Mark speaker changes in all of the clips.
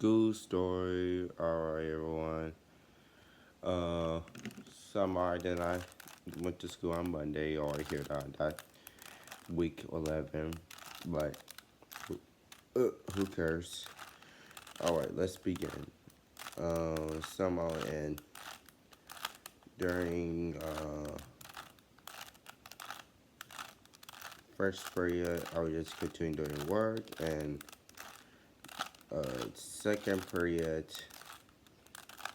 Speaker 1: School story. Alright, everyone. Uh, Summer, then I went to school on Monday. You already hear that week 11. But who cares? Alright, let's begin. Somehow, and during first period, I was just continuing doing work, and second period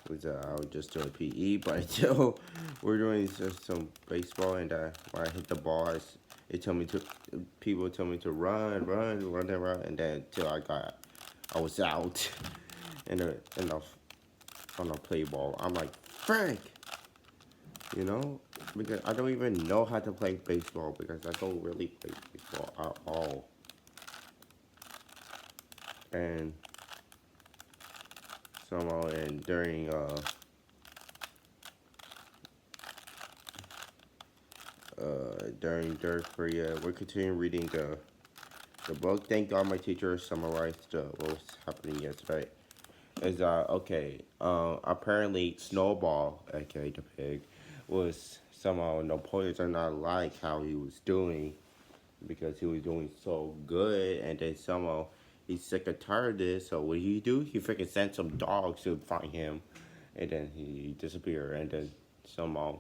Speaker 1: was I was just doing PE, but until we're doing just some baseball, and when I hit the ball, it told me to people told me to run, and then until I was out in the on the play ball. I'm like, Frank, you know, because I don't even know how to play baseball because I don't really play baseball at all. And somehow, and during third period, we're continuing reading the book. Thank God my teacher summarized what was happening yesterday. Is okay? Apparently Snowball, aka the pig, was somehow Napoleon did not like how he was doing because he was doing so good, and then somehow he's sick and tired of this. So what he do? He freaking sent some dogs to find him, and then he disappeared. And then somehow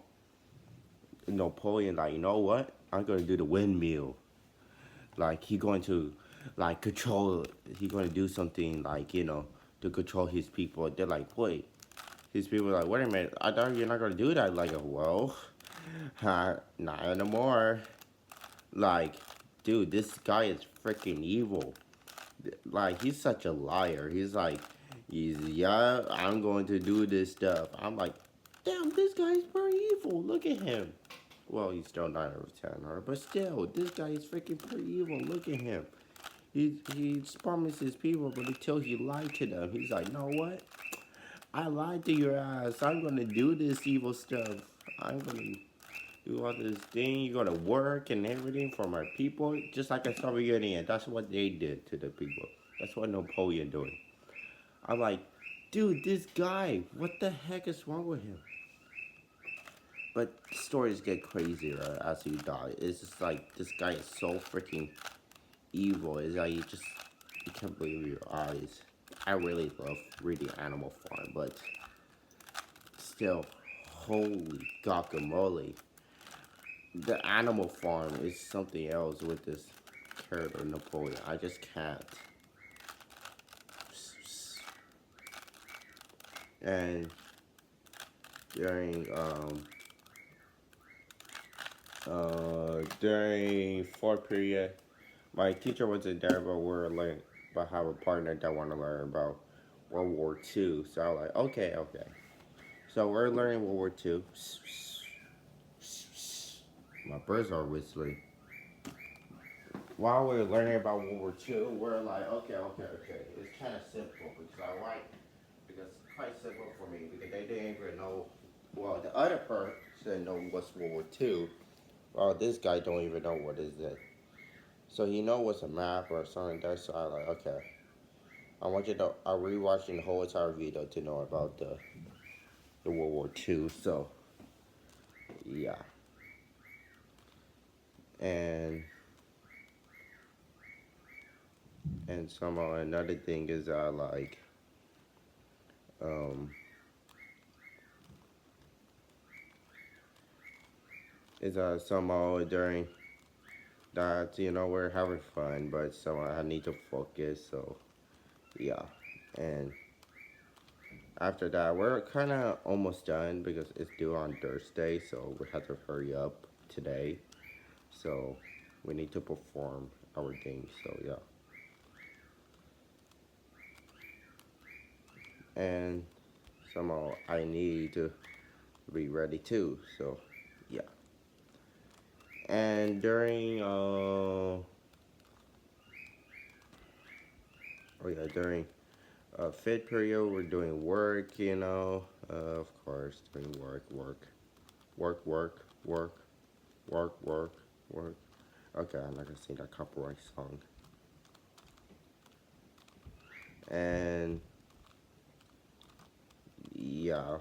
Speaker 1: Napoleon like, you know what? I'm gonna do the windmill. Like he going to like control. He going to do something like to control his people. They're like, wait. His people are like, wait a minute. I thought you're not gonna do that. Like, well, not anymore. Like, dude, this guy is freaking evil. Like, he's such a liar. Yeah, I'm going to do this stuff. I'm like, damn, this guy's pretty evil. Look at him. Well, he's still 9 out of 10, right? But still, this guy is freaking pretty evil. Look at him. He promises people, but until he lied to them, he's like, know what? I lied to your ass. I'm gonna do this evil stuff. I'm gonna do all this thing. You're gonna work and everything for my people, just like a Soviet. That's what they did to the people. That's what Napoleon doing. I'm like, dude, this guy. What the heck is wrong with him? But stories get crazier as you die. It's just like this guy is so freaking evil. It's like you can't believe your eyes. I really love reading Animal Farm, but still, holy guacamole. The Animal Farm is something else with this character Napoleon. I just can't. And during during fourth period, my teacher wasn't there, but we're learning. But I have a partner that want to learn about World War II. So I was like, okay. So we're learning World War II. My birds are whistling. While we're learning about World War II, we're like, okay. It's kind of simple because because it's quite simple for me because they didn't even know. Well, the other person know what's World War II. Well, this guy don't even know what is it. So he know what's a map or something. That's so I like, okay. I want you to. I'm rewatching the whole entire video to know about the World War II. So yeah, and somehow another thing is um somehow during that we're having fun, but somehow I need to focus. So yeah, and after that we're kind of almost done because it's due on Thursday, so we have to hurry up today. So we need to perform our game. So yeah, and somehow I need to be ready too. So yeah, and during fifth period we're doing work. Of course doing work, work. Okay, I'm not gonna sing that copyright song. And yeah,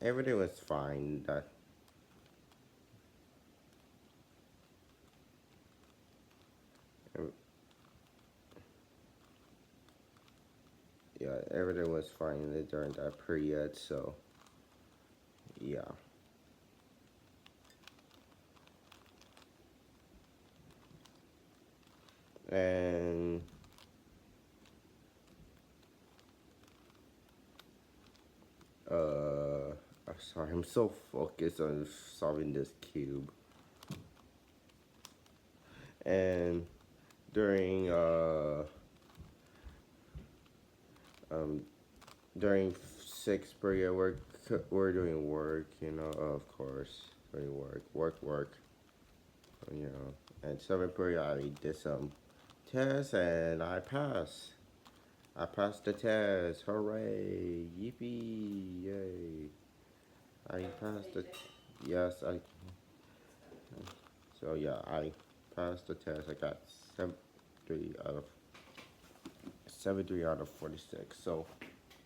Speaker 1: everything was fine. Uh, yeah, everything was fine during that period. So yeah, and I'm sorry, I'm so focused on solving this cube. And during um during sixth period, we're doing work. Of course, doing work. You know, and seventh period I did some tests and I passed. I passed the test. Hooray! Yippee! Yay! I passed it. Yes, I. So yeah, I passed the test. I got 73 out of 73 out of 46. So,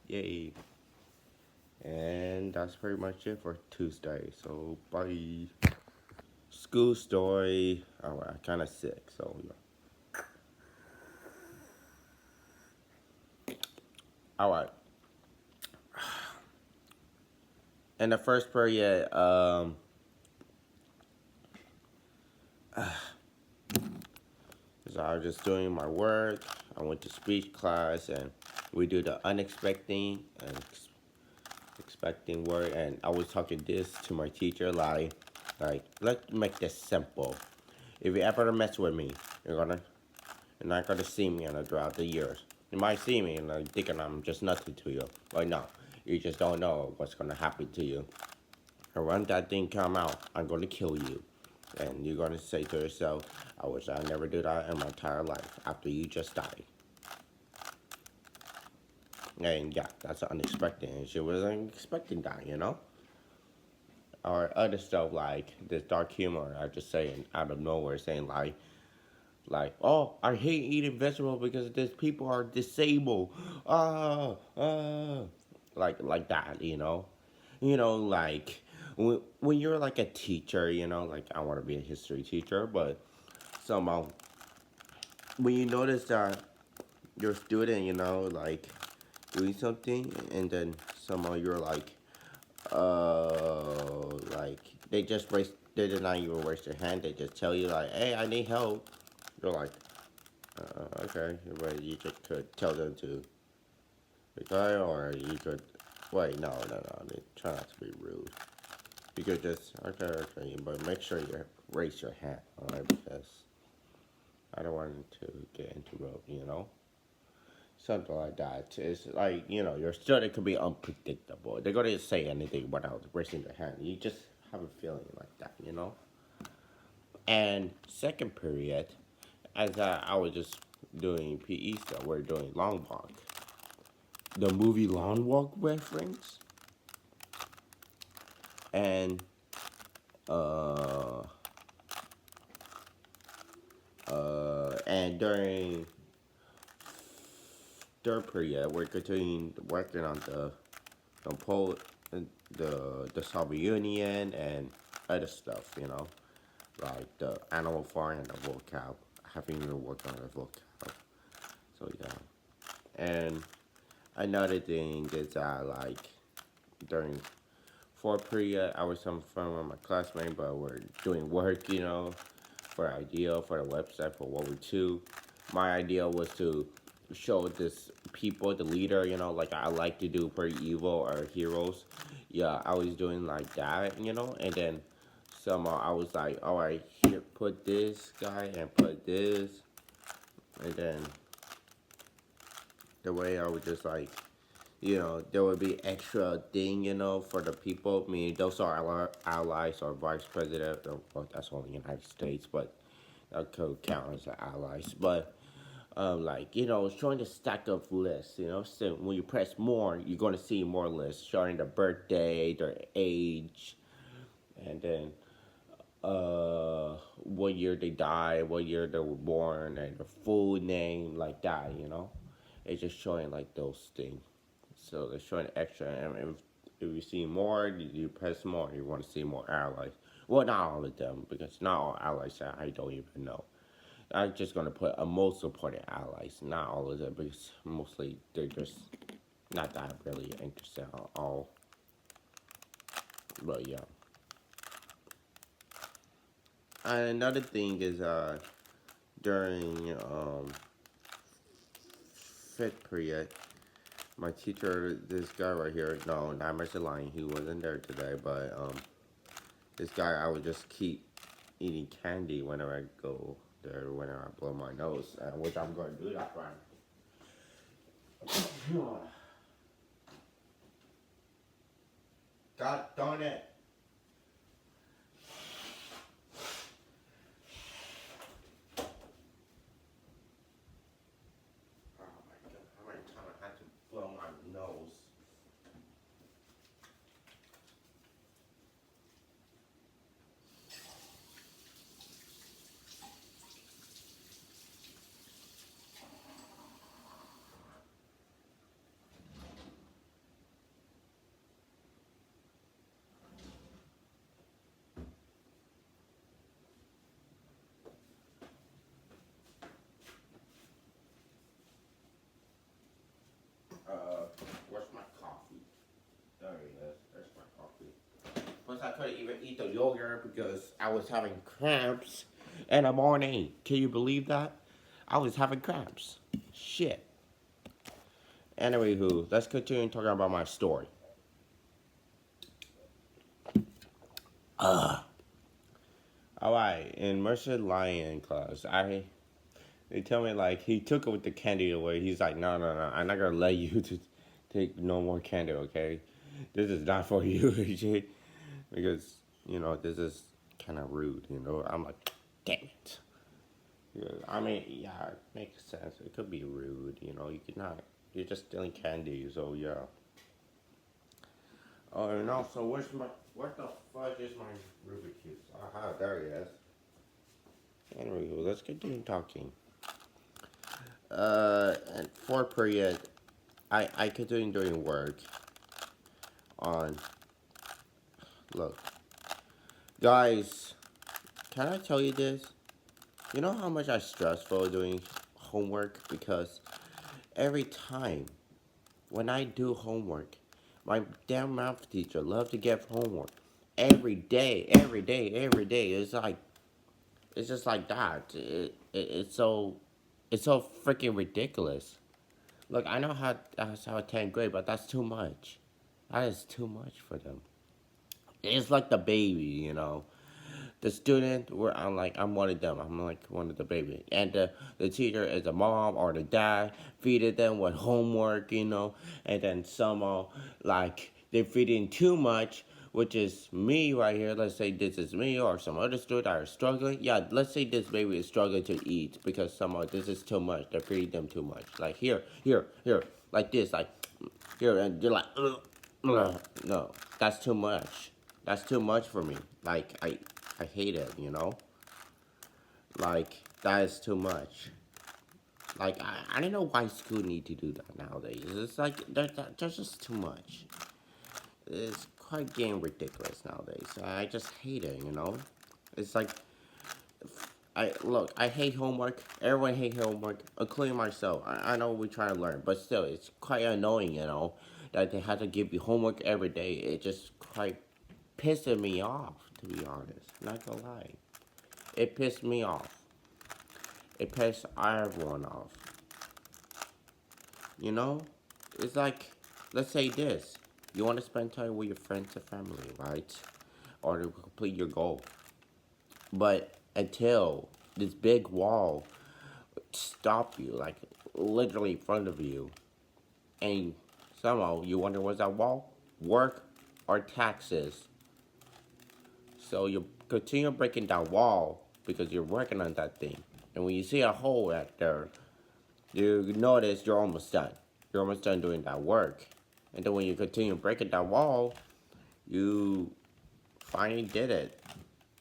Speaker 1: yay! And that's pretty much it for Tuesday. So bye. School story. Oh, I'm kind of sick. So yeah. All right. In the first period, so I was just doing my work. I went to speech class and we do the unexpected and expecting word. And I was talking this to my teacher like let's make this simple. If you ever mess with me, you're not gonna see me throughout the years. You might see me and thinking I'm just nothing to you. But no, you just don't know what's gonna happen to you. And when that thing come out, I'm gonna kill you. And you're gonna say to yourself, I wish I never do that in my entire life after you just died. And yeah, that's unexpected. And she wasn't expecting that. Or other stuff like this dark humor, I just saying out of nowhere, saying oh, I hate eating vegetables because these people are disabled. Like that. Like when you're like a teacher, like I want to be a history teacher, but somehow when you notice that your student, like doing something, and then somehow you're like they did not even raise their hand. They just tell you like, hey, I need help. You're like, okay, but you just could tell them to retire, or you could wait. No. They try not to be rude. You could just okay, but make sure you raise your hand, alright? Because I don't want to get interrupted. Something like that. It's like, your student could be unpredictable. They're going to say anything without raising their hand. You just have a feeling like that. And second period, as I was just doing PE stuff, we're doing long walk. The movie Long Walk reference. And, and during third period, we're continuing working on the pole, the Soviet Union and other stuff. Like the animal farm and the vocab. Having to work on the vocab. So yeah. And another thing is that like during fourth period, I was some fun with my classmate, but we're doing work, for idea for the website for World War II. My idea was to show this people, the leader, like I like to do pretty evil or heroes. Yeah, I was doing like that, and then somehow I was like, all right, here, put this guy and put this, and then the way I would just like, there would be extra thing, for the people. I mean, those are our allies or vice president. Well, that's only United States, but that could count as allies. But showing the stack of lists. So when you press more, you're going to see more lists showing their birthday, their age, and then what year they died, what year they were born, and the full name, like that. It's just showing like those things. So they're showing extra, and if you see more, you press more. You want to see more allies. Well, not all of them, because not all allies that I don't even know. I'm just gonna put a most supported allies, not all of them, because mostly they're just not that really interested at all. But yeah. And another thing is during fifth period, my teacher, this guy right here, no, not Mr. Lion, he wasn't there today, but this guy, I would just keep eating candy whenever I go there, whenever I blow my nose, which I'm going to do that right. God darn it. Oh my god, how many times I had to blow my nose? Where's my coffee? There he is. There's my coffee. Plus, I couldn't even eat the yogurt because I was having cramps in the morning. Can you believe that? I was having cramps. Shit. Anyway, let's continue talking about my story. Alright, in Mercer Lion class, they tell me like he took it with the candy away. He's like, no, no, no, I'm not gonna let you to take no more candy, okay? This is not for you, because this is kind of rude. I'm like, damn it. Yeah, I mean, yeah, it makes sense. It could be rude. You could not. You're just stealing candy, so yeah. Oh, and also, where the fuck is my Rubik's Cube? Aha, there he is. Anyway, let's continue talking. And for period, I continue doing work on. Look, guys, can I tell you this? You know how much I stressful doing homework, because every time when I do homework, my damn math teacher loves to give homework every day, every day, every day. It's just like that. It's so freaking ridiculous. Look, I know how that's how 10th grade, but that's too much. That is too much for them. It's like the baby. The student, I'm one of them. I'm like one of the baby, and the teacher is the mom or the dad feeding them with homework, and then somehow like they feed in too much, which is me right here. Let's say this is me or some other student that are struggling. Yeah, let's say this baby is struggling to eat because somehow this is too much. They're feeding them too much. Like here, here, here, like this, like here, and they're like, ugh, ugh. No, that's too much. That's too much for me. Like I hate it. Like that is too much. Like I don't know why school need to do that nowadays. It's like there's just too much. It's quite getting ridiculous nowadays. I just hate it. It's like I hate homework. Everyone hate homework, including myself. I know we try to learn, but still, it's quite annoying, that they have to give you homework every day. It just quite pissing me off, to be honest. Not gonna lie, it pissed me off. It pissed everyone off. You know, it's like, let's say this: you want to spend time with your friends and family, right? Or to complete your goal. But until this big wall stop you, like literally in front of you, and somehow you wonder what's that wall? Work or taxes. So you continue breaking that wall because you're working on that thing. And when you see a hole out there, you notice you're almost done. You're almost done doing that work. And then when you continue breaking that wall, you finally did it.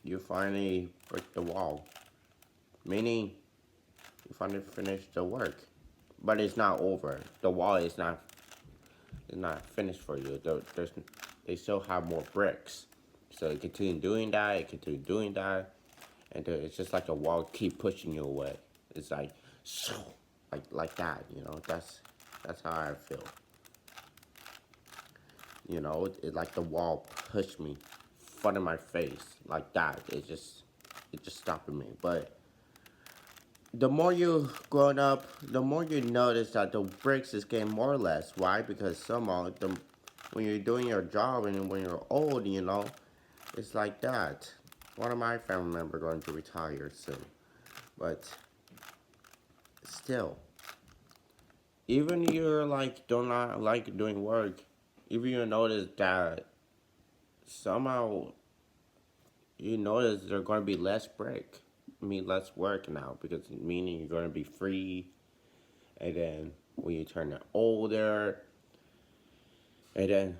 Speaker 1: You finally break the wall. Meaning, you finally finished the work. But it's not over. The wall is not finished for you. There's they still have more bricks. So you continue doing that, you continue doing that, and then it's just like a wall keep pushing you away. It's like, like that, you know. That's how I feel. You know, like the wall pushed me, front of my face, like that. It just stopping me. But the more you grown up, the more you notice that the bricks is getting more or less. Why? Because somehow when you're doing your job and when you're old, you know, it's like that. One of my family members going to retire soon, but still, even you're like do not like doing work, even you notice that somehow you notice there's going to be less break. I mean, less work now because meaning you're going to be free, and then when you turn older, and then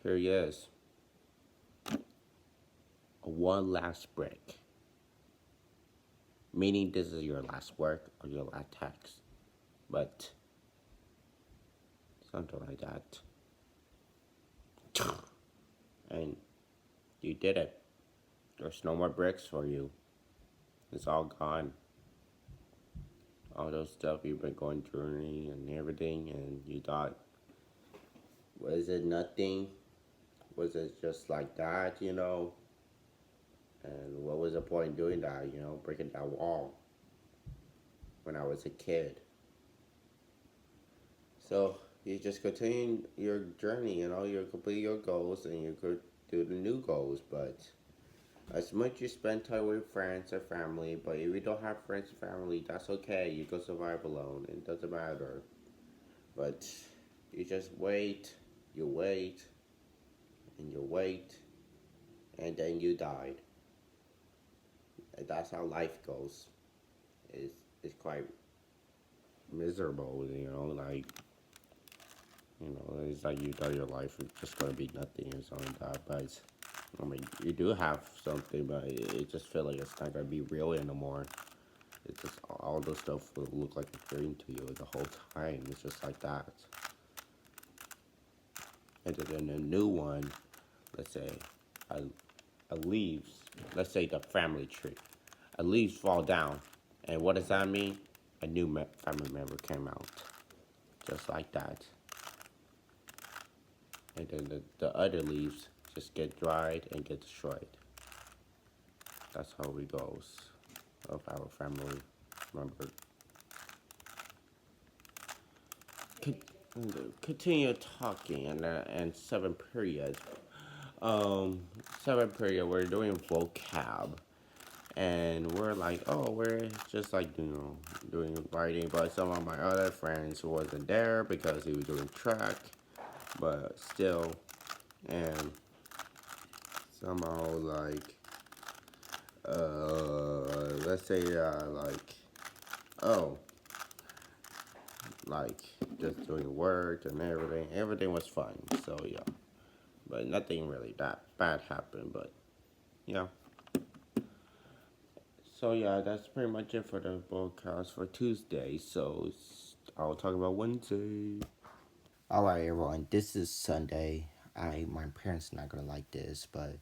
Speaker 1: here he is, one last break. Meaning this is your last work or your last tax, but something like that, and you did it. There's no more bricks for you. It's all gone. All those stuff you've been going through and everything, and you thought, was it nothing? Was it just like that, you know? And what was the point in doing that, you know, breaking that wall when I was a kid? So you just continue your journey, you know, you complete your goals and you could do the new goals. But as much you spend time with friends or family, but if you don't have friends or family, that's okay. You can survive alone. It doesn't matter. But you just wait, you wait, and you wait, and then you died. And that's how life goes. It's quite miserable, you know, like you know, it's like you thought your life was just gonna be nothing or something like that. But I mean, you do have something, but it just feels like it's not gonna be real anymore. It's just all the stuff will look like a dream to you the whole time. It's just like that. And then a new one, let's say, a, a leaves, let's say the family tree, a leaves fall down, and what does that mean? A new family member came out, just like that. And then the other leaves just get dried and get destroyed. That's how it goes of our family member. Continue talking and seven periods. Um, Seven period. We're doing vocab, and we're like, oh, we're just like doing writing. But some of my other friends wasn't there because he was doing track, but still, and somehow like let's say like oh like just doing work and everything was fun, so yeah, but nothing really that bad happened, but yeah, so yeah, that's pretty much it for the broadcast for Tuesday, so I'll talk about Wednesday. All right, everyone, this is Sunday. My parents are not gonna like this, but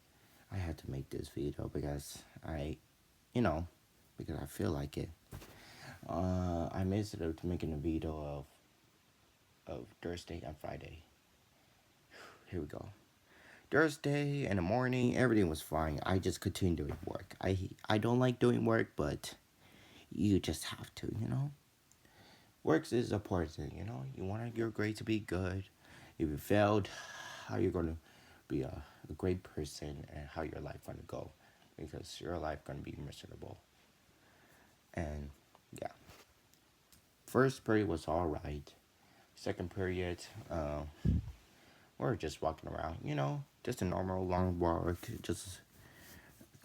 Speaker 1: I had to make this video because you know because I feel like it. I missed it to making a video of Thursday and Friday. Here we go. Thursday in the morning, everything was fine. I just continued doing work. I don't like doing work, but you just have to, you know. Works is important, you know. You want your grade to be good. If you failed, how you're gonna be a great person and how your life gonna go, because your life gonna be miserable. And yeah, first period was all right. Second period, we're just walking around, you know, just a normal long walk, just,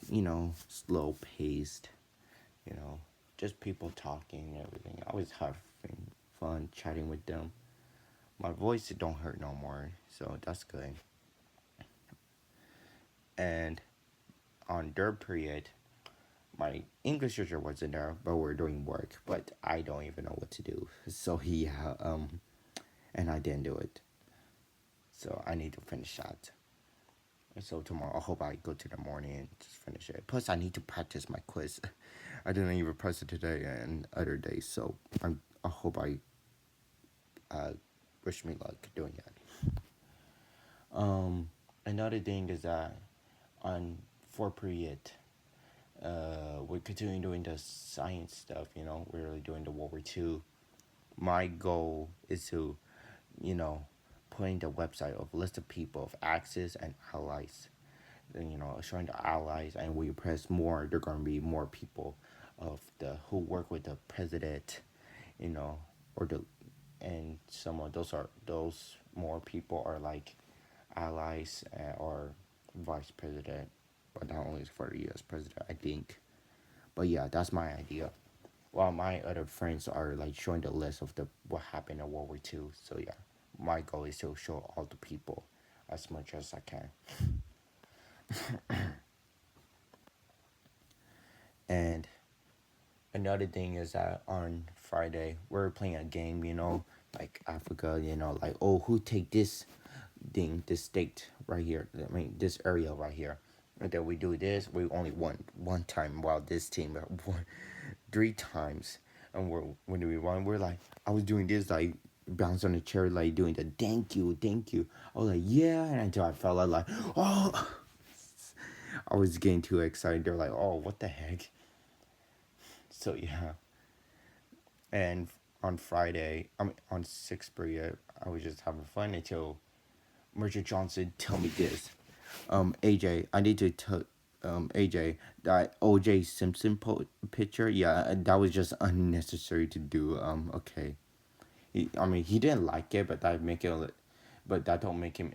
Speaker 1: you know, slow paced, you know, just people talking and everything. I was having fun chatting with them. My voice don't hurt no more, so that's good. And on third period, my English teacher wasn't there, but we're doing work, but I don't even know what to do. So he, and I didn't do it. So I need to finish that. So tomorrow, I hope I go to the morning and just finish it. Plus, I need to practice my quiz. I didn't even practice it today and other days, so I hope I uh, wish me luck doing that. Another thing is that on 4 period, we're continuing doing the science stuff. We're really doing the World War II. My goal is to, you know, put in the website of list of people of Axis and allies. And, showing the allies, and we press more, there are gonna be more people of the who work with the president, you know, or the and some of those more people are like allies or vice president, but not only for the U.S. president, I think. But yeah, that's my idea. While my other friends are like showing the list of the what happened in World War II. So yeah, my goal is to show all the people as much as I can. And another thing is that on Friday we're playing a game, like Africa, like, oh, who take this thing, this state right here, I mean this area right here. And then we do this, we only won one time while this team won 3 times. And when we won, we're like, I was doing this, like bounce on the chair, like doing the thank you, thank you. I was like, yeah, and until I felt like, oh, I was getting too excited. They're like, oh, what the heck? So yeah. And on Friday, I mean on sixth period, I was just having fun until Merchant Johnson tell me this. AJ, I need to tell AJ that OJ Simpson picture. Yeah, that was just unnecessary to do. Okay. I mean, he didn't like it, but that don't make him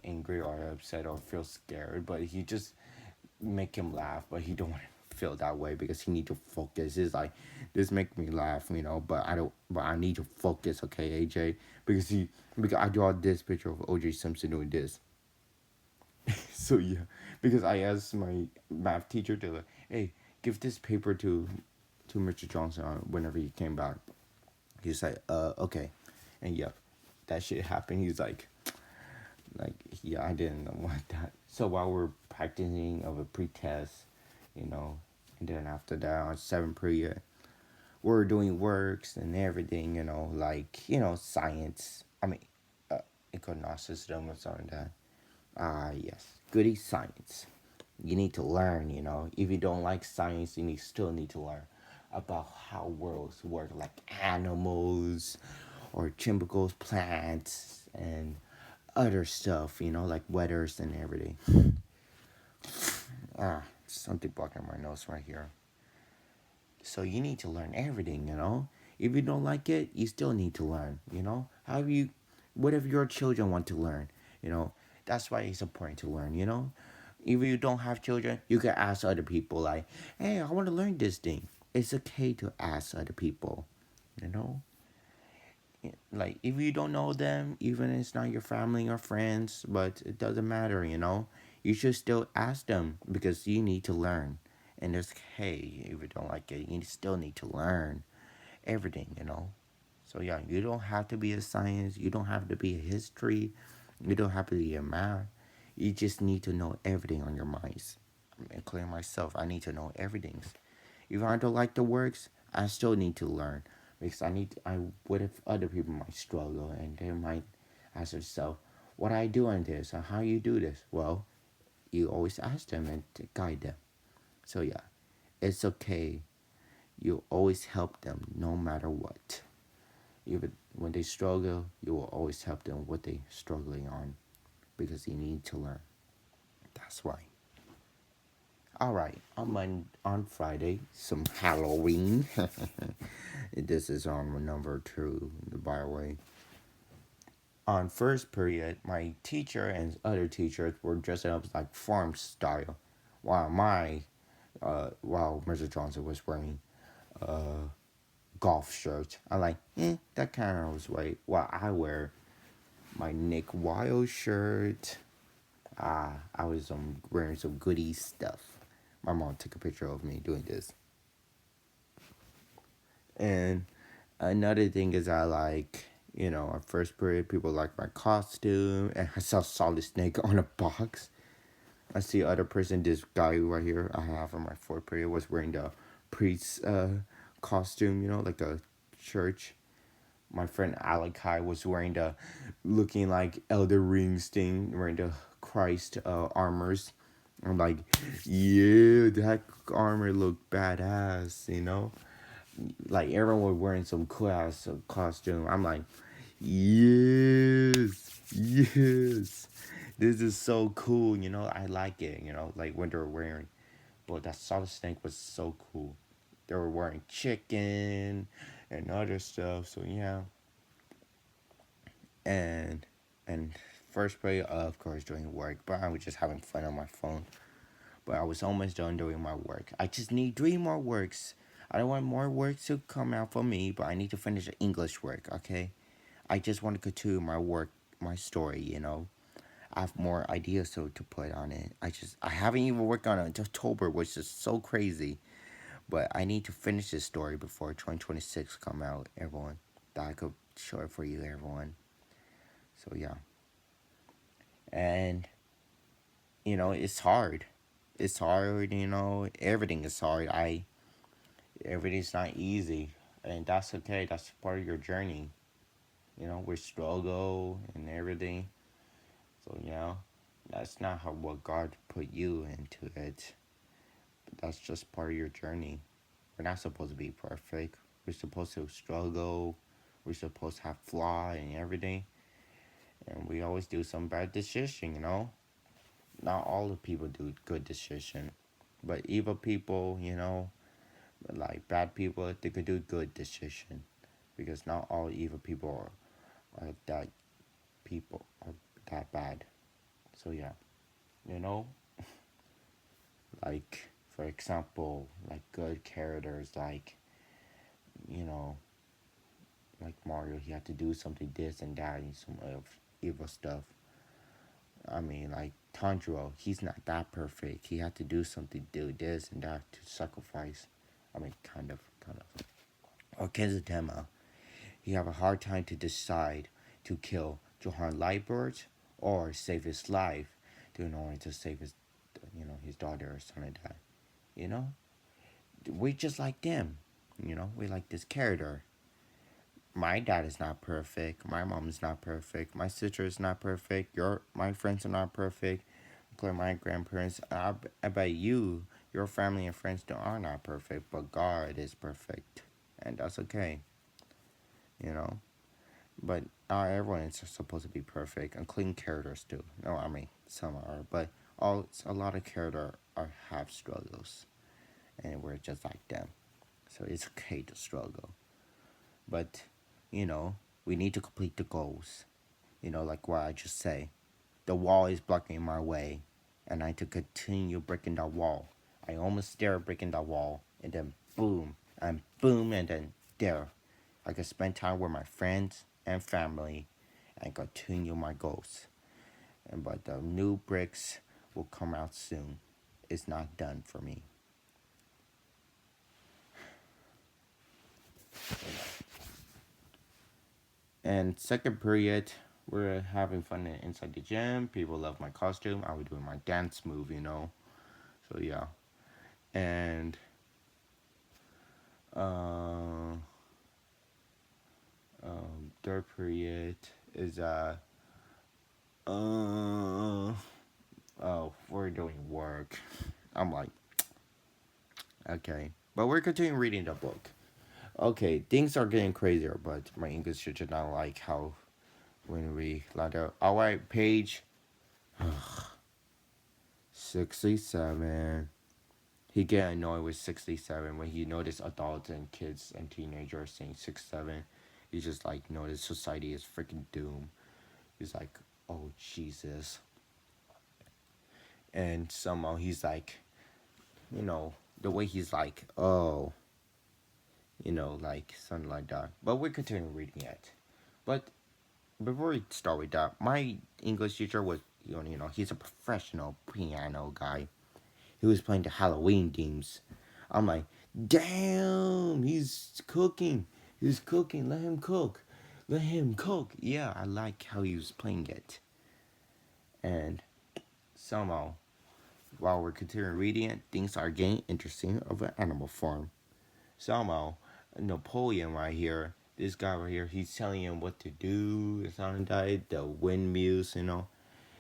Speaker 1: angry or upset or feel scared. But he just make him laugh, but he don't feel that way because he need to focus. It's like this make me laugh, but I don't. But I need to focus, okay, AJ, because I draw this picture of OJ Simpson doing this. So yeah, because I asked my math teacher to like, hey, give this paper to Mr. Johnson whenever he came back. He's like, okay, and yeah, that shit happened. He's like, yeah, I didn't want that. So while we're practicing of a pre-test, and then after that on 7th period, we're doing works and everything, like science. I mean, economic system or something like that. Yes, goody science. You need to learn. If you don't like science, still need to learn about how worlds work, like animals or chemicals, plants, and other stuff, like weathers and everything. Something blocking my nose right here. So you need to learn everything. If you don't like it, you still need to learn. Whatever your children want to learn, you know. That's why it's important to learn. If you don't have children, you can ask other people like, hey, I want to learn this thing. It's okay to ask other people, you know. Like if you don't know them, even if it's not your family or friends, but it doesn't matter. You should still ask them because you need to learn. And it's okay if you don't like it, you still need to learn everything. So yeah, you don't have to be a science, you don't have to be a history, you don't have to be a math. You just need to know everything on your minds. Including myself, I need to know everything. If I don't like the works, I still need to learn because what if other people might struggle and they might ask themselves, what I do on this and how you do this? Well, you always ask them and to guide them. So yeah, it's okay. You always help them no matter what. Even when they struggle, you will always help them what they struggling on because you need to learn. That's why. All right, on Friday, some Halloween. This is on number 2, by the way. On first period, my teacher and other teachers were dressing up like farm style, while Mr. Johnson was wearing golf shirt. I like, that kind of was right. While I wear my Nick Wild shirt. I was wearing some goody stuff. My mom took a picture of me doing this. And another thing is I like, Our first period, people liked my costume, and I saw Solid Snake on a box. I see other person, this guy right here I have in my fourth period was wearing the priest costume, like a church. My friend Alakai was wearing the, looking like Elder Rings thing, wearing the Christ armors. I'm like, yeah, that armor looked badass. Like everyone was wearing some cool ass costume. I'm like, yes, yes, this is so cool. I like it. Like when they were wearing. But that Solid Snake was so cool. They were wearing chicken and other stuff. So yeah, and and first period, of course, doing work, but I was just having fun on my phone. But I was almost done doing my work. I just need 3 more works. I don't want more work to come out for me, but I need to finish the English work, okay? I just want to continue my work, my story. I have more ideas to put on it. I haven't even worked on it until October, which is so crazy. But I need to finish this story before 2026 come out, everyone. That I could show it for you, everyone. So yeah. And it's hard. It's hard, everything is hard. Everything's not easy. And that's okay. That's part of your journey. With struggle and everything. So, that's not how what God put you into it. But that's just part of your journey. We're not supposed to be perfect. We're supposed to struggle. We're supposed to have flaw and everything. And we always do some bad decision. Not all the people do good decision. But evil people, like bad people, they could do good decision. Because not all evil people are that people are that bad. So yeah, you know, like for example, like good characters, like you know, like Mario, he had to do something this and that and some of evil stuff. I mean, like Tanjiro, he's not that perfect. He had to do something, do this and that to sacrifice. I mean, kind of. Or Kenzutema, he have a hard time to decide to kill Johann Lightbird or save his life in order to save his daughter or something like that. You know, we just like them. We like this character. My dad is not perfect. My mom is not perfect. My sister is not perfect. My friends are not perfect. Including my grandparents. I bet your family and friends are not perfect, but God is perfect, and that's okay. You know. But everyone is supposed to be perfect, including characters too. No, I mean some are, but a lot of characters have struggles, and we're just like them. So it's okay to struggle, but you know we need to complete the goals. Like what I just say, the wall is blocking my way, and I need to continue breaking that wall. I almost there breaking that wall, and then boom, and then there. I can spend time with my friends and family and continue my goals. But the new bricks will come out soon. It's not done for me. And second period, we're having fun inside the gym. People love my costume. I was doing my dance move. So yeah. And uh, third period is uh we're doing work. I'm like, okay. But we're continuing reading the book. Okay, things are getting crazier, but my English teacher not like how when we like alright, page 67. He get annoyed with 67 when he noticed adults and kids and teenagers saying 67. He just like noticed society is freaking doomed. He's like, oh Jesus. And somehow he's like, the way he's like, oh, like something like that. But we're continuing reading it. But before we start with that, my English teacher was, he's a professional piano guy. He was playing the Halloween themes. I'm like, damn, he's cooking. He's cooking. Let him cook. let him cook. Yeah, I like how he was playing it. And somehow, while we're continuing reading it, things are getting interesting of an animal farm. Somehow, Napoleon right here, this guy right here, he's telling him what to do, something like the windmills.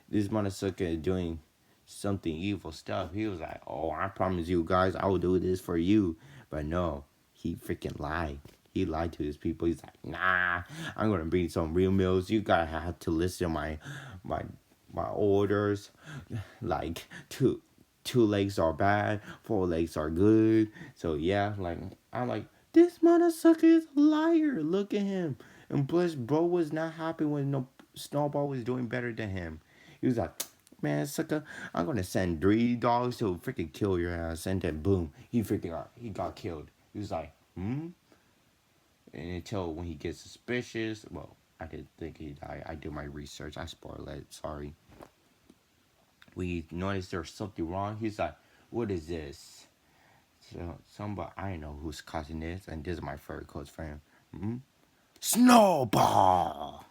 Speaker 1: This motherfucker is doing something evil stuff. He was like, oh, I promise you guys, I will do this for you. But no, he freaking lied. He lied to his people. He's like, nah, I'm gonna bring some real meals. You gotta have to listen to my my orders. Like two legs are bad, four legs are good. So yeah, like I'm like, this motherfucker is a liar. Look at him. And plus, bro was not happy when no Snowball was doing better than him. He was like, man, sucker, I'm gonna send 3 dogs to freaking kill your ass. And then boom, he got killed. He was like, hmm? And until when he gets suspicious, well, I didn't think he died. I do my research. I spoiled it. Sorry. We noticed there's something wrong. He's like, what is this? So somebody, I know who's causing this, and this is my favorite close friend. Hmm? Snowball.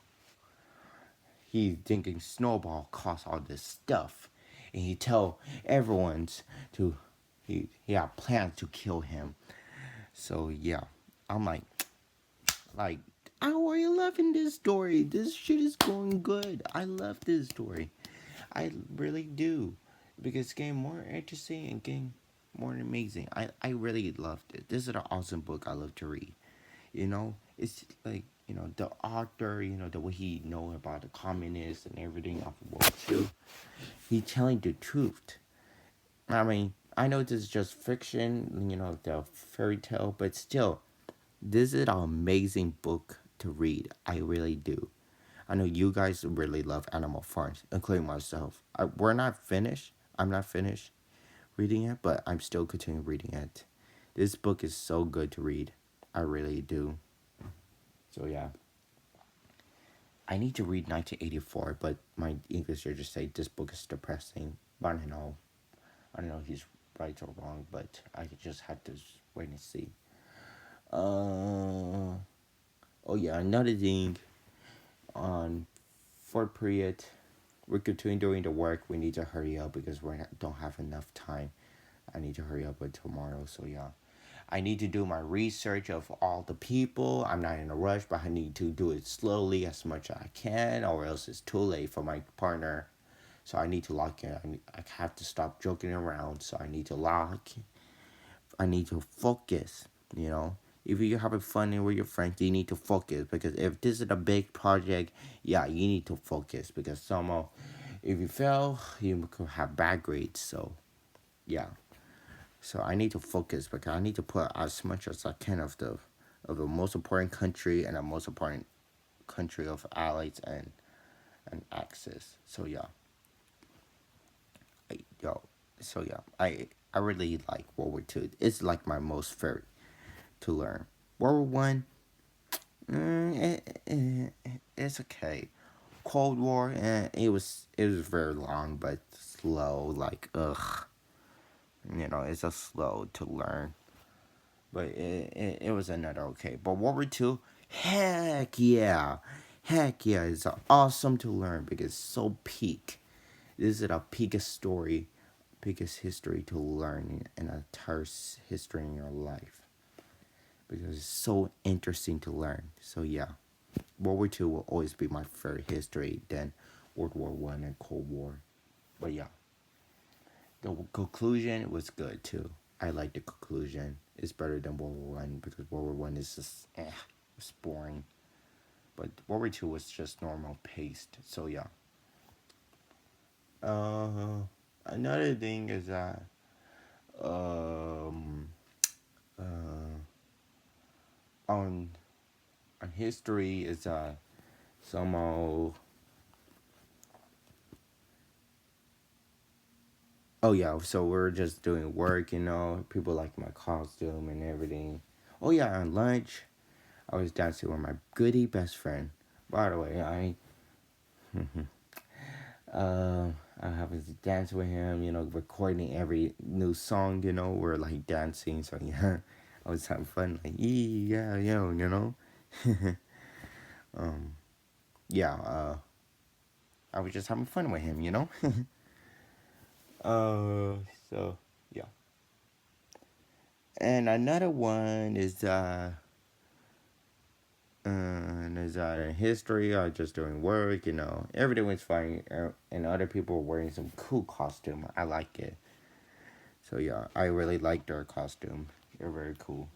Speaker 1: He's thinking Snowball caused all this stuff, and he tell everyone's to he had plans to kill him. So yeah, I'm like I already loving this story. This shit is going good. I love this story. I really do, because it's getting more interesting and getting more amazing. I really loved it. This is an awesome book I love to read. It's like, the author, the way he know about the communists and everything of World War II. He telling the truth. I mean, I know this is just fiction, the fairy tale, but still, this is an amazing book to read. I really do. I know you guys really love Animal Farms, including myself. We're not finished. I'm not finished reading it, but I'm still continuing reading it. This book is so good to read. I really do. So yeah. I need to read 1984, but my English teacher just say this book is depressing. But I don't know. I don't know if he's right or wrong, but I just had to wait and see. Oh yeah, another thing on fourth period, we're continuing doing the work. We need to hurry up because we don't have enough time. I need to hurry up by tomorrow, so yeah. I need to do my research of all the people. I'm not in a rush, but I need to do it slowly as much as I can, or else it's too late for my partner. So I need to lock in. I have to stop joking around. So I need to lock. I need to focus. If you're having fun with your friends, you need to focus, because if this is a big project, yeah, you need to focus, because somehow, if you fail, you could have bad grades. So yeah. So I need to focus, because I need to put as much as I can of the most important country and the most important country of allies and axis. So yeah, I, yo, so yeah, I really like World War II. It's like my most favorite to learn. World War One, it's okay. Cold War, it was very long but slow. Like ugh, it's just slow to learn. But it was another okay. But World War II, heck yeah. Heck yeah, it's awesome to learn, because it's so peak. This is the peakest story, peakest history to learn in an entire history in your life. Because it's so interesting to learn. So yeah, World War II will always be my favorite history than World War One and Cold War. But yeah, the conclusion was good too. I like the conclusion. It's better than World War One, because World War One is just it's boring. But World War Two was just normal paced. So yeah. Uh, Another thing is that um uh on history is somehow. Oh yeah, so we're just doing work. People like my costume and everything. Oh yeah, on lunch, I was dancing with my goody best friend. By the way, I was dancing with him, recording every new song, we're like dancing, so yeah, I was having fun, like, yeah, Um, yeah, I was just having fun with him, you know. uh, so yeah, and another one is in history or just doing work, you know. Everything was fine, and other people were wearing some cool costume. I like it. So yeah, I really liked their costume. They're very cool.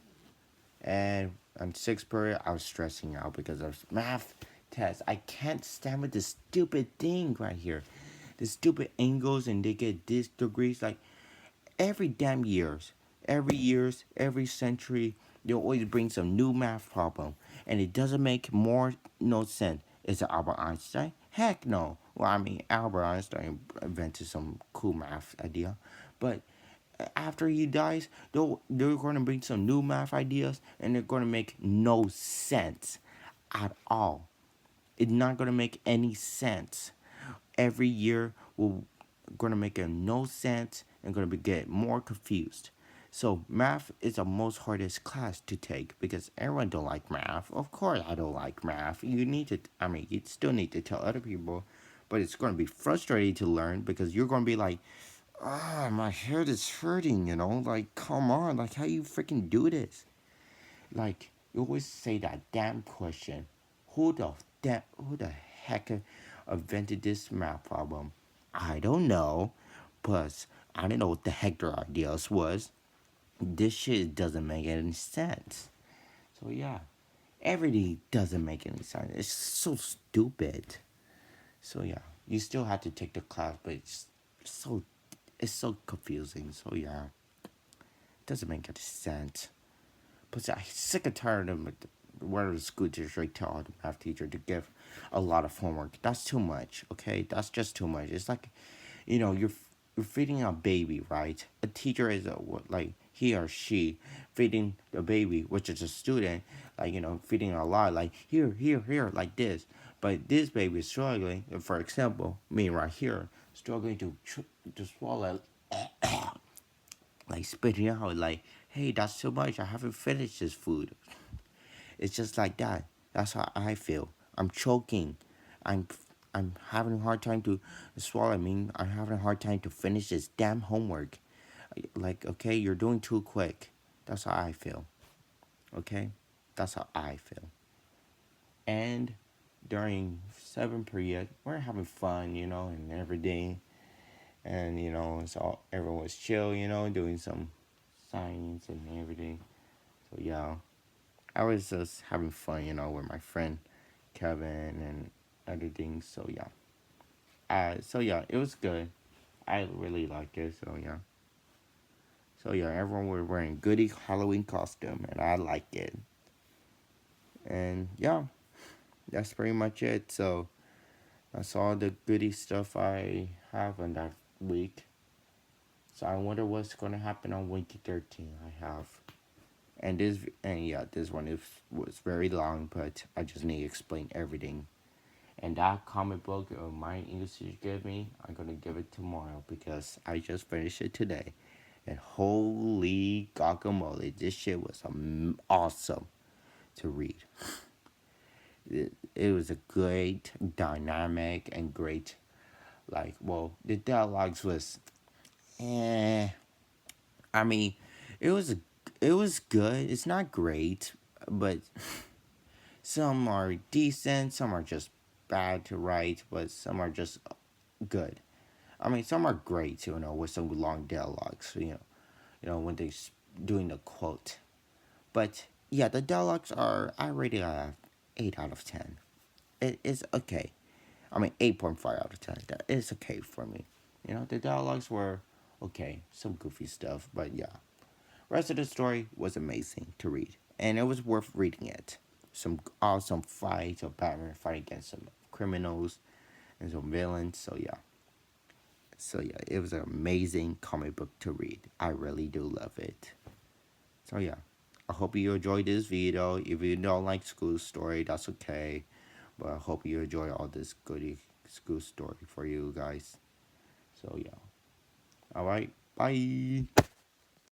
Speaker 1: And on sixth period, I was stressing out because of math test. I can't stand with this stupid thing right here. The stupid angles and they get this degrees like every damn years. Every century, they always bring some new math problem. And it doesn't make more no sense. Is it Albert Einstein? Heck no. Well, I mean, Albert Einstein invented some cool math idea. But after he dies, they're going to bring some new math ideas and they're going to make no sense at all. It's not going to make any sense. Every year, we're going to make it no sense and going to get more confused. So math is the most hardest class to take because everyone don't like math. Of course, I don't like math. You need to. I mean, you still need to tell other people, but it's going to be frustrating to learn because you're going to be like, my head is hurting, you know? Like, come on, like, how you freaking do this? Like, you always say that damn question. Who the heck invented this math problem? I don't know. Plus, I don't know what the heck their ideas was. This shit doesn't make any sense. So yeah, everything doesn't make any sense. It's so stupid. So yeah, you still have to take the class, but so it's so confusing. So yeah, it doesn't make any sense. But I'm sick and tired of where the school district tell the math teacher to give a lot of homework. That's too much. Okay, that's just too much. It's like, you're feeding a baby, right? A teacher is like he or she feeding the baby, which is a student, like feeding a lot, like here, like this. But this baby is struggling. For example, me right here, struggling to swallow, like spitting out, like, hey, that's too much. I haven't finished this food. It's just like that. That's how I feel. I'm choking. I'm I'm having a hard time to swallow. I mean, I'm having a hard time to finish this damn homework. Like, okay, you're doing too quick. That's how I feel. Okay, that's how I feel. And during seventh period, we're having fun, and everything. And it's all everyone was chill, doing some science and everything. So yeah, I was just having fun, with my friend Kevin and other things. So yeah, it was good. I really liked it. So yeah, everyone was wearing goody Halloween costume, and I liked it. And yeah, that's pretty much it. So that's all the goody stuff I have on that week. So I wonder what's gonna happen on week 13. I have. And yeah, this one was very long, but I just need to explain everything. And that comic book my English teacher gave me, I'm gonna give it tomorrow because I just finished it today. And holy guacamole, this shit was awesome to read. It was a great dynamic and great, like, well, the dialogues was, eh. I mean, it was it was good. It's not great, but some are decent. Some are just bad to write, but some are just good. I mean, some are great, with some long dialogues, when they doing the quote. But yeah, the dialogues are, I rate it a 8 out of 10. It is okay. I mean, 8.5 out of 10. That is okay for me. The dialogues were okay. Some goofy stuff, but yeah. Rest of the story was amazing to read, and it was worth reading it. Some awesome fights of Batman fighting against some criminals and some villains. So yeah, it was an amazing comic book to read. I really do love it. So yeah, I hope you enjoyed this video. If you don't like school story, that's okay. But I hope you enjoy all this goody school story for you guys. So yeah, all right, bye.